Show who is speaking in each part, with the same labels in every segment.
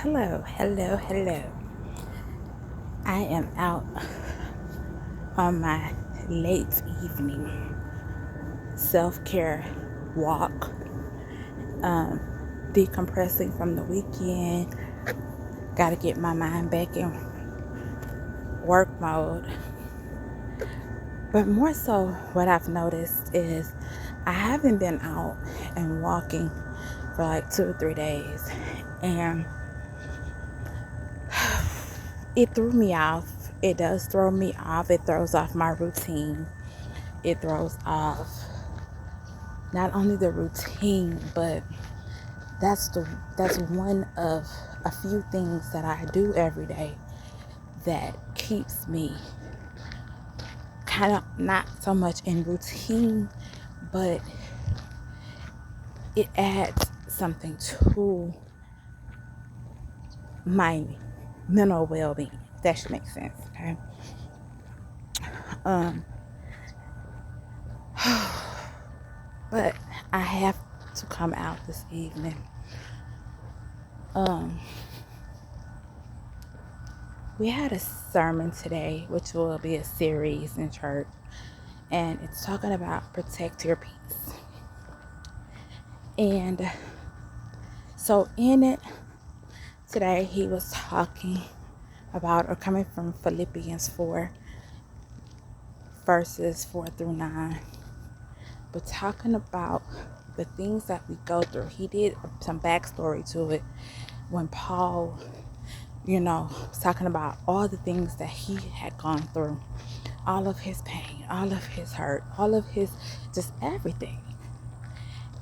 Speaker 1: Hello. I am out on my late evening self-care walk, decompressing from the weekend. Got to get my mind back in work mode. But more so, what I've noticed is I haven't been out and walking for like 2 or 3 days, and it threw me off. It does throw me off. It throws off my routine. It throws off not only the routine, but that's one of a few things that I do every day that keeps me kind of not so much in routine, but it adds something to my mental well-being. That should make sense, okay? But I have to come out this evening. We had a sermon today, which will be a series in church, and it's talking about protect your peace. And so in it today, he was talking about, or coming from Philippians 4, verses 4 through 9, but talking about the things that we go through. He did some backstory to it when Paul, was talking about all the things that he had gone through, all of his pain, all of his hurt, all of his, just everything.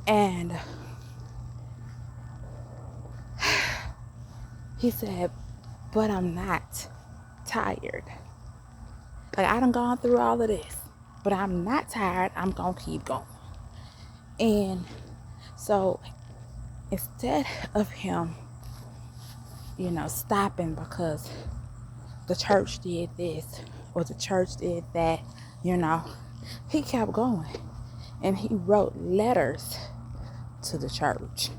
Speaker 1: And he said, but I'm not tired. Like, I done gone through all of this, but I'm not tired. I'm going to keep going. And so instead of him, stopping because the church did this or the church did that, he kept going. And he wrote letters to the church.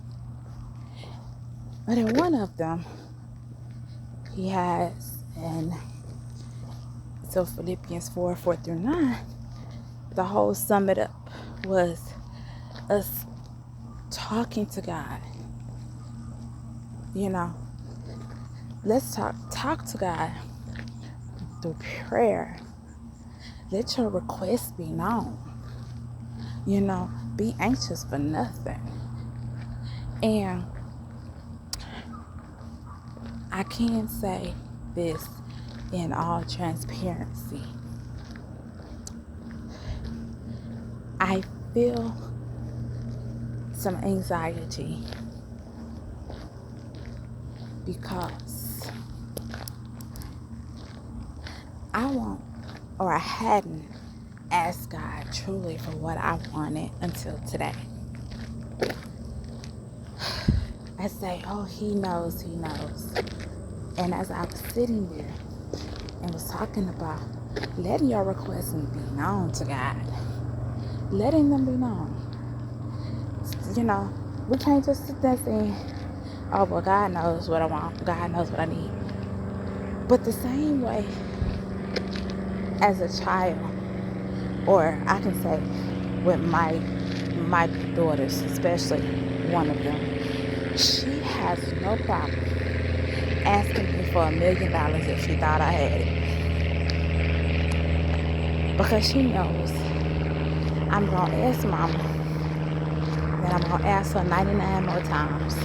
Speaker 1: But in one of them, he has, and so Philippians 4 through 9, the whole sum it up was us talking to God. Let's talk to God through prayer. Let your requests be known. Be anxious for nothing. And I can say this in all transparency. I feel some anxiety because I hadn't asked God truly for what I wanted until today. I say, oh, he knows. And as I was sitting there and was talking about letting your requests be known to God, letting them be known. We can't just sit there saying, oh, well, God knows what I want. God knows what I need. But the same way as a child, or I can say with my daughters, especially one of them, she has no problem asking me for $1 million if she thought I had it. Because she knows I'm going to ask mama, then I'm going to ask her 99 more times,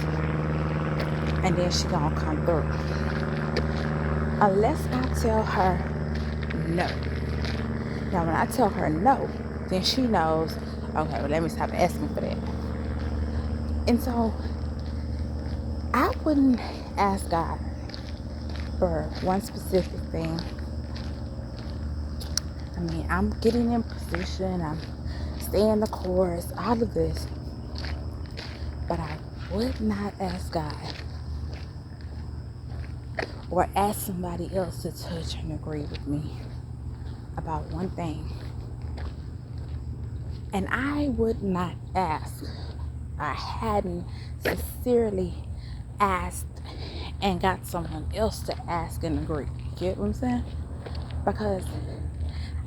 Speaker 1: and then she going to come through. Unless I tell her no. Now, when I tell her no, then she knows, okay, well, let me stop asking for that. And so, I wouldn't ask God for one specific thing. I mean, I'm getting in position, I'm staying the course, all of this. But I would not ask God or ask somebody else to touch and agree with me about one thing. And I would not ask, I hadn't sincerely asked and got someone else to ask and agree. Get what I'm saying? Because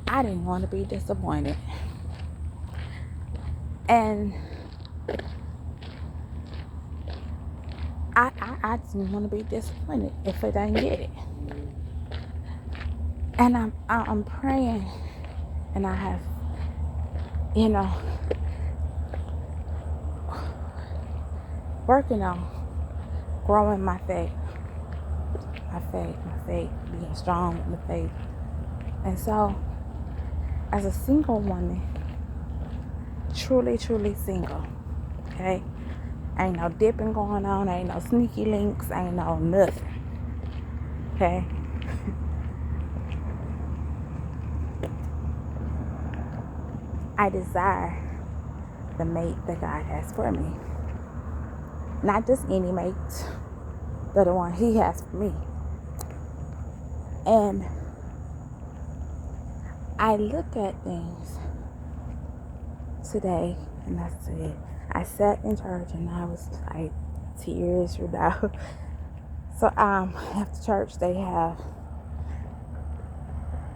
Speaker 1: I didn't want to be disappointed. And I didn't want to be disappointed if I didn't get it. And I'm praying, and I have, working on growing my faith, being strong in the faith. And so, as a single woman, truly single, okay? Ain't no dipping going on, ain't no sneaky links, ain't no nothing, okay? I desire the mate that God has for me. Not just any mate, but the one He has for me. And I look at things today, and I sat in church and I was like, tears were down. So after church they have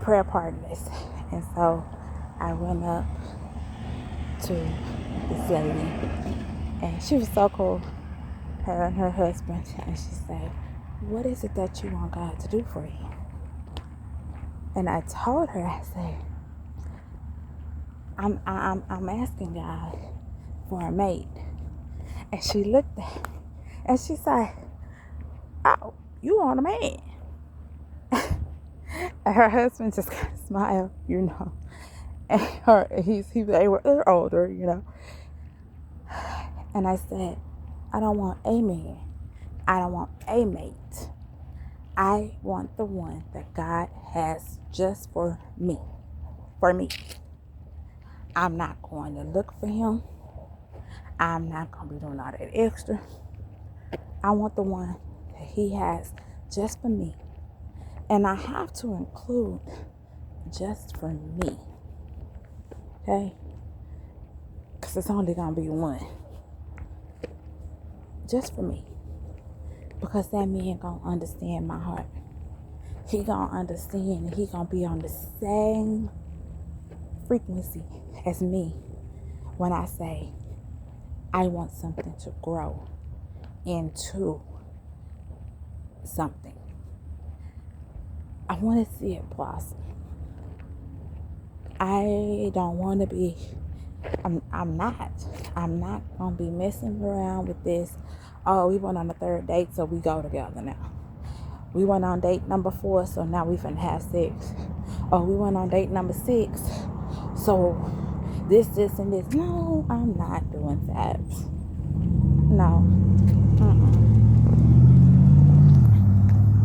Speaker 1: prayer partners, and so I went up to this lady, and she was so cool, her and her husband, and she said, "What is it that you want God to do for you?" And I told her, I said, I'm asking God for a mate. And she looked at me and she said, "Oh, you want a man?" And her husband just kind of smiled, And they're older, And I said, "I don't want a man. I don't want a mate. I want the one that God has just for me. For me. I'm not going to look for him. I'm not going to be doing all that extra. I want the one that He has just for me. And I have to include just for me. Okay? Because it's only going to be one. Just for me. Because that man going to understand my heart. He going to understand, and he going to be on the same frequency as me when I say I want something to grow into something. I want to see it blossom. I don't want to be, I'm not going to be messing around with this. Oh, we went on the third date, so we go together now. We went on date number 4, so now we finna have sex. Oh, we went on date number 6, so this, and this. No, I'm not doing that.